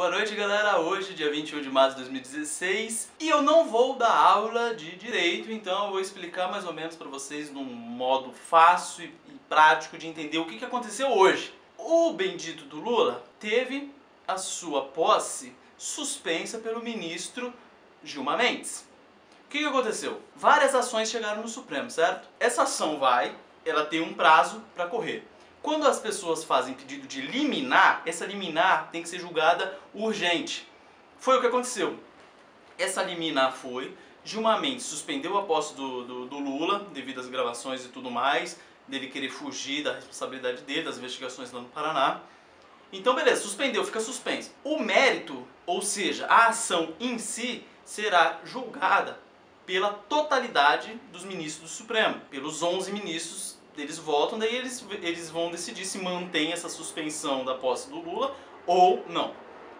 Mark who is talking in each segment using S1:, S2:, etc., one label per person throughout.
S1: Boa noite, galera. Hoje, dia 21 de março de 2016, e eu não vou dar aula de direito, então eu vou explicar mais ou menos para vocês num modo fácil e prático de entender o que aconteceu hoje. O bendito do Lula teve a sua posse suspensa pelo ministro Gilmar Mendes. O que aconteceu? Várias ações chegaram no Supremo, certo? Essa ação ela tem um prazo para correr. Quando as pessoas fazem pedido de liminar, essa liminar tem que ser julgada urgente. Foi o que aconteceu. Essa liminar foi, Gilmar Mendes suspendeu a posse do Lula, devido às gravações e tudo mais, dele querer fugir da responsabilidade dele, das investigações lá no Paraná. Então beleza, suspendeu, fica suspenso. O mérito, ou seja, a ação em si, será julgada pela totalidade dos ministros do Supremo, pelos 11 ministros. Eles votam, daí eles vão decidir se mantém essa suspensão da posse do Lula ou não.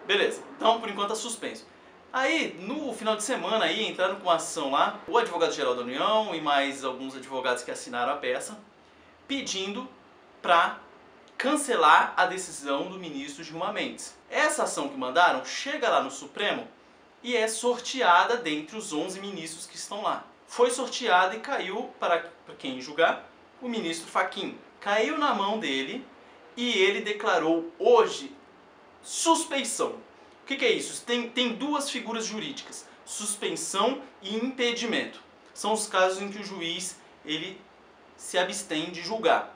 S1: Beleza, então por enquanto é suspenso. Aí, no final de semana, aí, entraram com ação lá, o advogado-geral da União e mais alguns advogados que assinaram a peça, pedindo para cancelar a decisão do ministro Gilmar Mendes. Essa ação que mandaram chega lá no Supremo e é sorteada dentre os 11 ministros que estão lá. Foi sorteada e caiu para quem julgar, o ministro Fachin. Caiu na mão dele e ele declarou hoje suspeição. O que é isso? Tem duas figuras jurídicas, suspensão e impedimento. São os casos em que o juiz ele se abstém de julgar.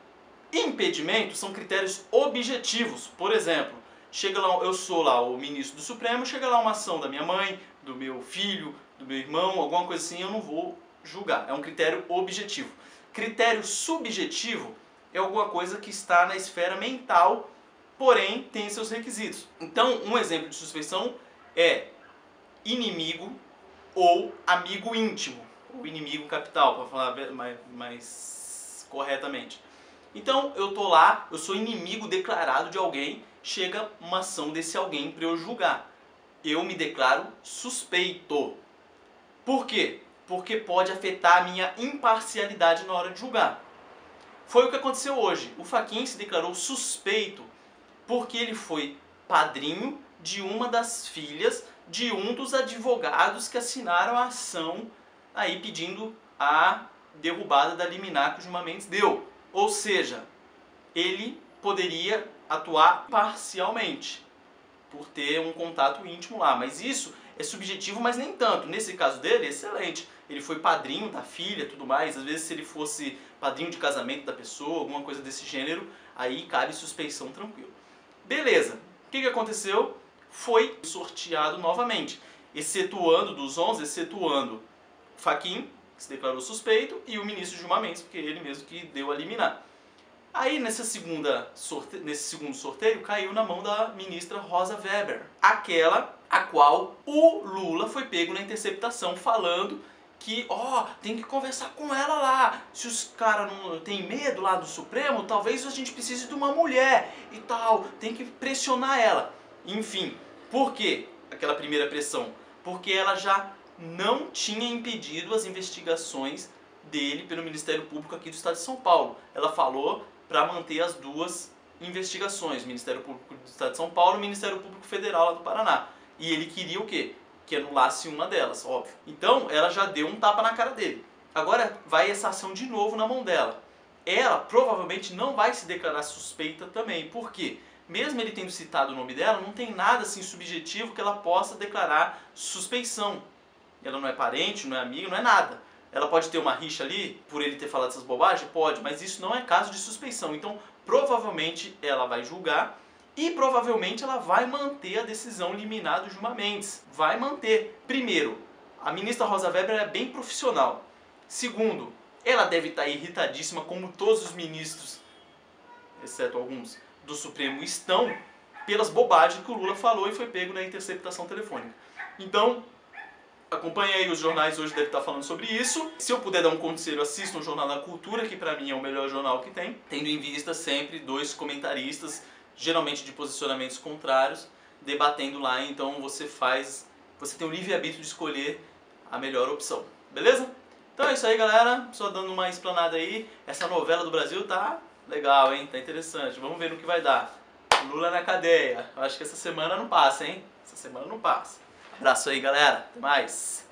S1: Impedimento são critérios objetivos. Por exemplo, chega lá, eu sou lá o ministro do Supremo, chega lá uma ação da minha mãe, do meu filho, do meu irmão, alguma coisa assim, eu não vou julgar. É um critério objetivo. Critério subjetivo é alguma coisa que está na esfera mental, porém tem seus requisitos. Então, um exemplo de suspeição é inimigo ou amigo íntimo, ou inimigo capital, para falar mais corretamente. Então, eu tô lá, eu sou inimigo declarado de alguém, chega uma ação desse alguém para eu julgar. Eu me declaro suspeito. Por quê? Porque pode afetar a minha imparcialidade na hora de julgar. Foi o que aconteceu hoje. O Fachin se declarou suspeito porque ele foi padrinho de uma das filhas de um dos advogados que assinaram a ação aí pedindo a derrubada da liminar que o Gilmar Mendes deu. Ou seja, ele poderia atuar parcialmente por ter um contato íntimo lá, mas isso é subjetivo, mas nem tanto. Nesse caso dele, é excelente. Ele foi padrinho da filha, tudo mais. Às vezes, se ele fosse padrinho de casamento da pessoa, alguma coisa desse gênero, aí cabe suspeição tranquilo. Beleza. O que aconteceu? Foi sorteado novamente, excetuando dos 11, excetuando Fachin, que se declarou suspeito, e o ministro Gilmar Mendes, porque ele mesmo que deu a liminar. Aí, nesse segundo sorteio, caiu na mão da ministra Rosa Weber, aquela a qual o Lula foi pego na interceptação, falando que, tem que conversar com ela lá. Se os caras não têm medo lá do Supremo, talvez a gente precise de uma mulher e tal, tem que pressionar ela. Enfim, por quê aquela primeira pressão? Porque ela já não tinha impedido as investigações dele pelo Ministério Público aqui do Estado de São Paulo. Ela falou para manter as duas investigações, o Ministério Público do Estado de São Paulo e o Ministério Público Federal lá do Paraná. E ele queria o quê? Que anulasse uma delas, óbvio. Então, ela já deu um tapa na cara dele. Agora vai essa ação de novo na mão dela. Ela provavelmente não vai se declarar suspeita também. Por quê? Mesmo ele tendo citado o nome dela, não tem nada assim subjetivo que ela possa declarar suspeição. Ela não é parente, não é amiga, não é nada. Ela pode ter uma rixa ali, por ele ter falado essas bobagens? Pode, mas isso não é caso de suspeição. Então, provavelmente, ela vai julgar e provavelmente ela vai manter a decisão liminar do Gilmar Mendes. Vai manter. Primeiro, a ministra Rosa Weber é bem profissional. Segundo, ela deve estar irritadíssima, como todos os ministros, exceto alguns, do Supremo estão, pelas bobagens que o Lula falou e foi pego na interceptação telefônica. Então, acompanhe aí os jornais, hoje deve estar falando sobre isso. Se eu puder dar um conselho, assista o Jornal da Cultura, que pra mim é o melhor jornal que tem. Tendo em vista sempre dois comentaristas, geralmente de posicionamentos contrários, debatendo lá. Então você tem o livre-arbítrio de escolher a melhor opção. Beleza? Então é isso aí, galera. Só dando uma explanada aí. Essa novela do Brasil tá legal, hein? Tá interessante. Vamos ver no que vai dar. Lula na cadeia. Eu acho que essa semana não passa, hein? Essa semana não passa. Abraço aí, galera. Até mais.